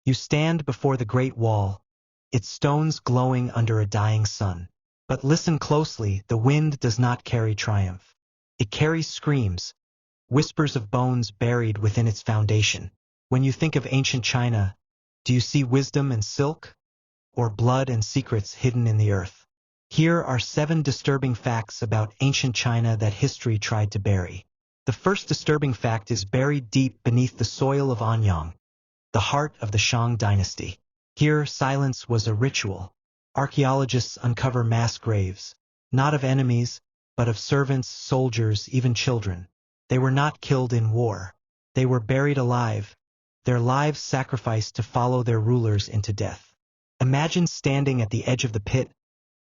You stand before the Great Wall, its stones glowing under a dying sun. But listen closely, the wind does not carry triumph. It carries screams, whispers of bones buried within its foundation. When you think of ancient China, do you see wisdom and silk, or blood and secrets hidden in the earth? Here are 7 disturbing facts about ancient China that history tried to bury. The first disturbing fact is buried deep beneath the soil of Anyang, the heart of the Shang dynasty. Here, silence was a ritual. Archaeologists uncover mass graves, not of enemies, but of servants, soldiers, even children. They were not killed in war. They were buried alive, their lives sacrificed to follow their rulers into death. Imagine standing at the edge of the pit,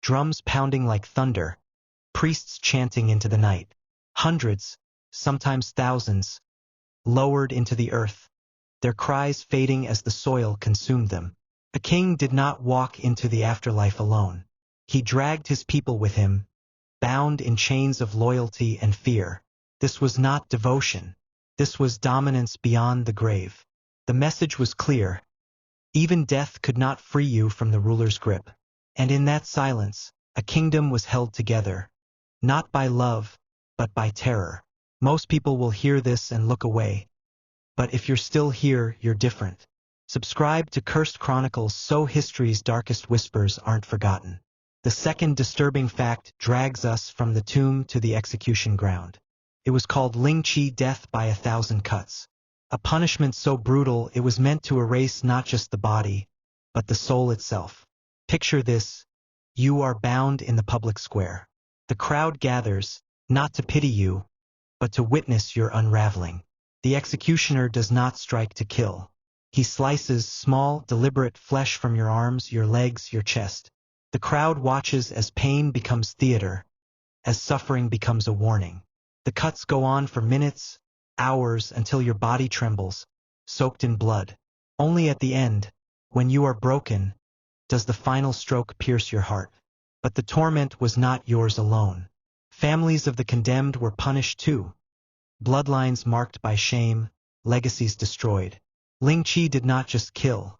drums pounding like thunder, priests chanting into the night. Hundreds, sometimes thousands, lowered into the earth, their cries fading as the soil consumed them. A king did not walk into the afterlife alone. He dragged his people with him, bound in chains of loyalty and fear. This was not devotion. This was dominance beyond the grave. The message was clear. Even death could not free you from the ruler's grip. And in that silence, a kingdom was held together, not by love, but by terror. Most people will hear this and look away. But if you're still here, you're different. Subscribe to Cursed Chronicles so history's darkest whispers aren't forgotten. The second disturbing fact drags us from the tomb to the execution ground. It was called Ling Chi, death by 1,000 cuts. A punishment so brutal it was meant to erase not just the body, but the soul itself. Picture this: you are bound in the public square. The crowd gathers, not to pity you, but to witness your unraveling. The executioner does not strike to kill. He slices small, deliberate flesh from your arms, your legs, your chest. The crowd watches as pain becomes theater, as suffering becomes a warning. The cuts go on for minutes, hours, until your body trembles, soaked in blood. Only at the end, when you are broken, does the final stroke pierce your heart. But the torment was not yours alone. Families of the condemned were punished too. Bloodlines marked by shame, legacies destroyed. Ling Chi did not just kill.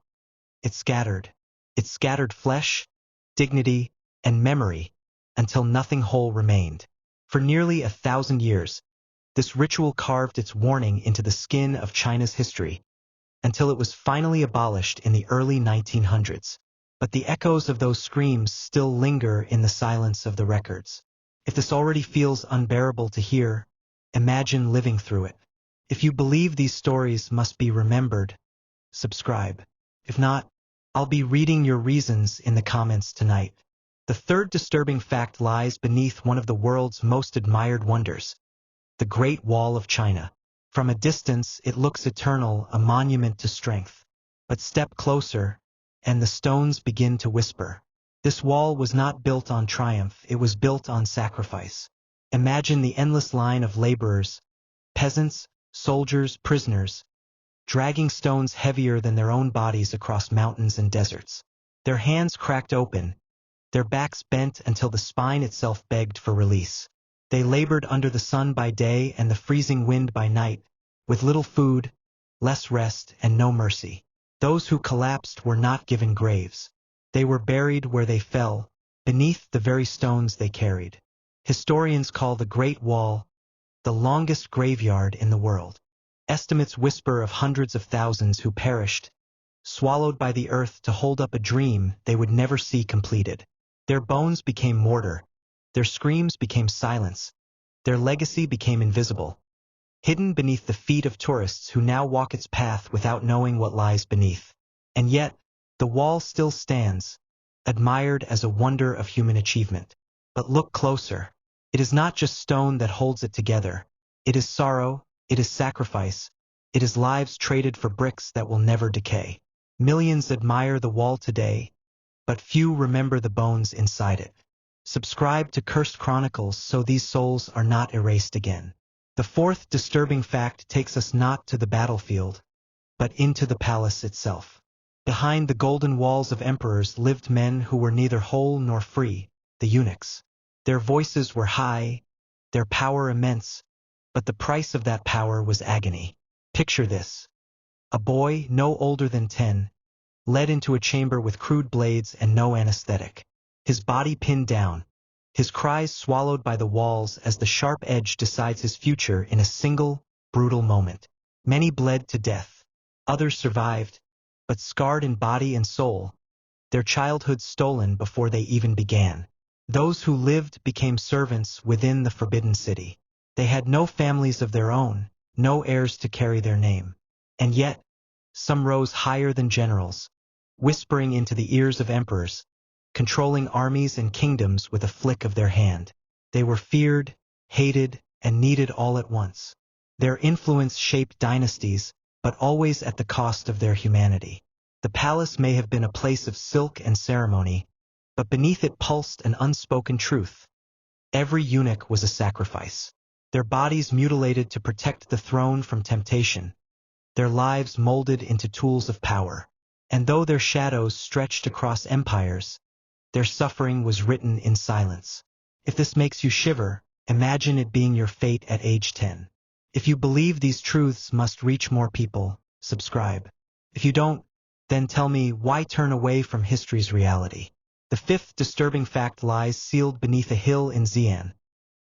It scattered. It scattered flesh, dignity, and memory, until nothing whole remained. For nearly 1,000 years, this ritual carved its warning into the skin of China's history, until it was finally abolished in the early 1900s. But the echoes of those screams still linger in the silence of the records. If this already feels unbearable to hear, imagine living through it. If you believe these stories must be remembered, subscribe. If not, I'll be reading your reasons in the comments tonight. The third disturbing fact lies beneath one of the world's most admired wonders, the Great Wall of China. From a distance, it looks eternal, a monument to strength. But step closer, and the stones begin to whisper. This wall was not built on triumph, it was built on sacrifice. Imagine the endless line of laborers, peasants, soldiers, prisoners, dragging stones heavier than their own bodies across mountains and deserts. Their hands cracked open, their backs bent until the spine itself begged for release. They labored under the sun by day and the freezing wind by night, with little food, less rest, and no mercy. Those who collapsed were not given graves. They were buried where they fell, beneath the very stones they carried. Historians call the Great Wall the longest graveyard in the world. Estimates whisper of hundreds of thousands who perished, swallowed by the earth to hold up a dream they would never see completed. Their bones became mortar, their screams became silence, their legacy became invisible, hidden beneath the feet of tourists who now walk its path without knowing what lies beneath. And yet, the wall still stands, admired as a wonder of human achievement. But look closer. It is not just stone that holds it together. It is sorrow, it is sacrifice, it is lives traded for bricks that will never decay. Millions admire the wall today, but few remember the bones inside it. Subscribe to Cursed Chronicles so these souls are not erased again. The fourth disturbing fact takes us not to the battlefield, but into the palace itself. Behind the golden walls of emperors lived men who were neither whole nor free, the eunuchs. Their voices were high, their power immense, but the price of that power was agony. Picture this: a boy no older than 10, led into a chamber with crude blades and no anesthetic. His body pinned down, his cries swallowed by the walls as the sharp edge decides his future in a single, brutal moment. Many bled to death. Others survived, but scarred in body and soul, their childhood stolen before they even began. Those who lived became servants within the Forbidden City. They had no families of their own, no heirs to carry their name. And yet, some rose higher than generals, whispering into the ears of emperors, controlling armies and kingdoms with a flick of their hand. They were feared, hated, and needed all at once. Their influence shaped dynasties, but always at the cost of their humanity. The palace may have been a place of silk and ceremony, but beneath it pulsed an unspoken truth. Every eunuch was a sacrifice. Their bodies mutilated to protect the throne from temptation, their lives molded into tools of power. And though their shadows stretched across empires, their suffering was written in silence. If this makes you shiver, imagine it being your fate at age 10. If you believe these truths must reach more people, subscribe. If you don't, then tell me, why turn away from history's reality? The fifth disturbing fact lies sealed beneath a hill in Xi'an,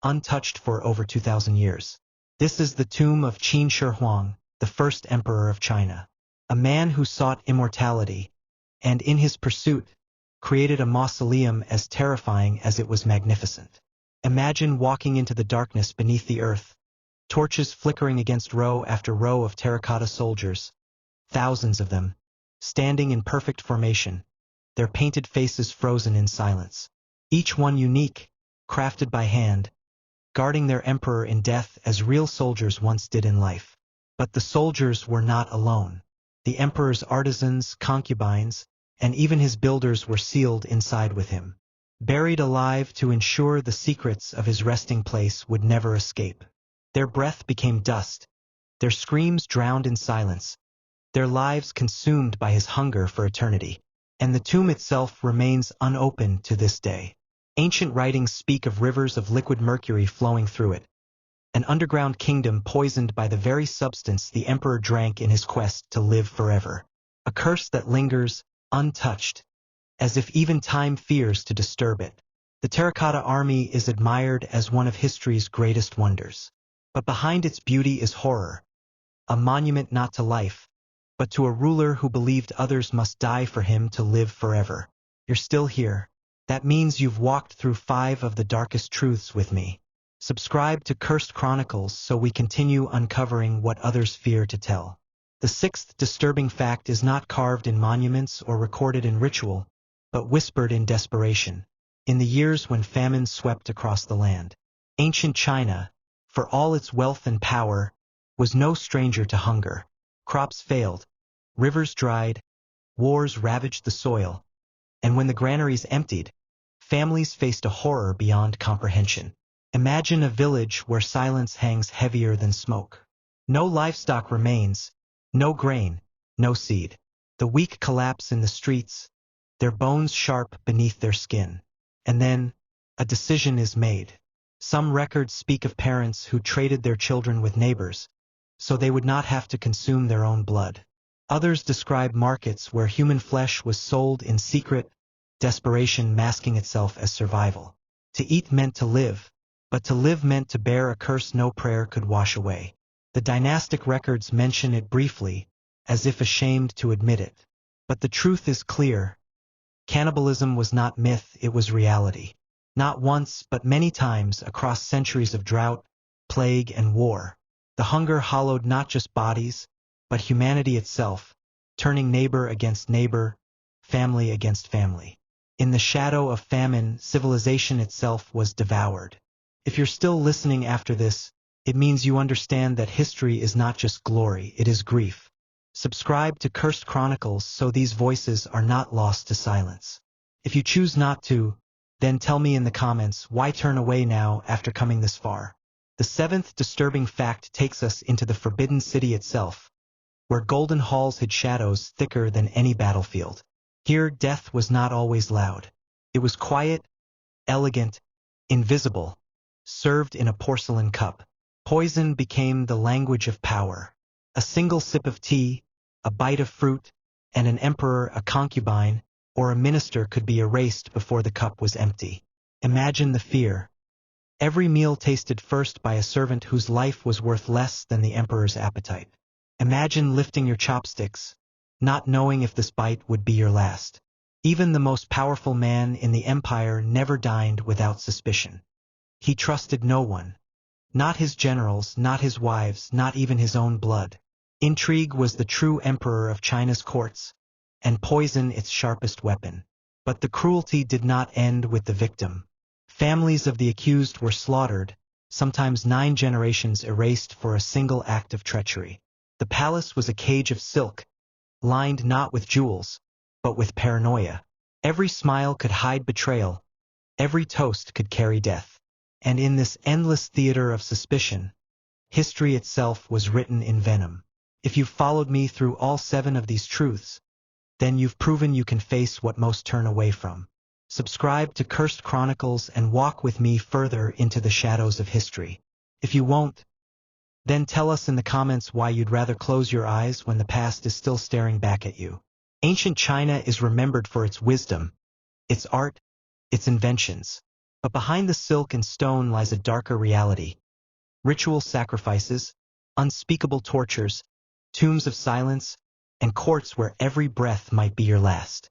untouched for over 2,000 years. This is the tomb of Qin Shi Huang, the first emperor of China. A man who sought immortality, and in his pursuit, created a mausoleum as terrifying as it was magnificent. Imagine walking into the darkness beneath the earth, torches flickering against row after row of terracotta soldiers, thousands of them, standing in perfect formation, their painted faces frozen in silence. Each one unique, crafted by hand, guarding their emperor in death as real soldiers once did in life. But the soldiers were not alone. The emperor's artisans, concubines, and even his builders were sealed inside with him, buried alive to ensure the secrets of his resting place would never escape. Their breath became dust, their screams drowned in silence, their lives consumed by his hunger for eternity. And the tomb itself remains unopened to this day. Ancient writings speak of rivers of liquid mercury flowing through it, an underground kingdom poisoned by the very substance the emperor drank in his quest to live forever. A curse that lingers, untouched, as if even time fears to disturb it. The terracotta army is admired as one of history's greatest wonders. But behind its beauty is horror, a monument not to life, but to a ruler who believed others must die for him to live forever. You're still here. That means you've walked through 5 of the darkest truths with me. Subscribe to Cursed Chronicles so we continue uncovering what others fear to tell. The 6th disturbing fact is not carved in monuments or recorded in ritual, but whispered in desperation. In the years when famine swept across the land, ancient China, for all its wealth and power, was no stranger to hunger. Crops failed, rivers dried, wars ravaged the soil, and when the granaries emptied, families faced a horror beyond comprehension. Imagine a village where silence hangs heavier than smoke. No livestock remains, no grain, no seed. The weak collapse in the streets, their bones sharp beneath their skin. And then, a decision is made. Some records speak of parents who traded their children with neighbors, so they would not have to consume their own blood. Others describe markets where human flesh was sold in secret, desperation masking itself as survival. To eat meant to live, but to live meant to bear a curse no prayer could wash away. The dynastic records mention it briefly, as if ashamed to admit it. But the truth is clear. Cannibalism was not myth, it was reality. Not once, but many times across centuries of drought, plague, and war. The hunger hollowed not just bodies, but humanity itself, turning neighbor against neighbor, family against family. In the shadow of famine, civilization itself was devoured. If you're still listening after this, it means you understand that history is not just glory, it is grief. Subscribe to Cursed Chronicles so these voices are not lost to silence. If you choose not to, then tell me in the comments, why turn away now after coming this far? The 7th disturbing fact takes us into the Forbidden City itself, where golden halls hid shadows thicker than any battlefield. Here death was not always loud. It was quiet, elegant, invisible, served in a porcelain cup. Poison became the language of power. A single sip of tea, a bite of fruit, and an emperor, a concubine, or a minister could be erased before the cup was empty. Imagine the fear. Every meal tasted first by a servant whose life was worth less than the emperor's appetite. Imagine lifting your chopsticks, not knowing if this bite would be your last. Even the most powerful man in the empire never dined without suspicion. He trusted no one. Not his generals, not his wives, not even his own blood. Intrigue was the true emperor of China's courts, and poison its sharpest weapon. But the cruelty did not end with the victim. Families of the accused were slaughtered, sometimes 9 generations erased for a single act of treachery. The palace was a cage of silk, lined not with jewels, but with paranoia. Every smile could hide betrayal, every toast could carry death. And in this endless theater of suspicion, history itself was written in venom. If you've followed me through all 7 of these truths, then you've proven you can face what most turn away from. Subscribe to Cursed Chronicles and walk with me further into the shadows of history. If you won't, then tell us in the comments why you'd rather close your eyes when the past is still staring back at you. Ancient China is remembered for its wisdom, its art, its inventions. But behind the silk and stone lies a darker reality. Ritual sacrifices, unspeakable tortures, tombs of silence, and courts where every breath might be your last.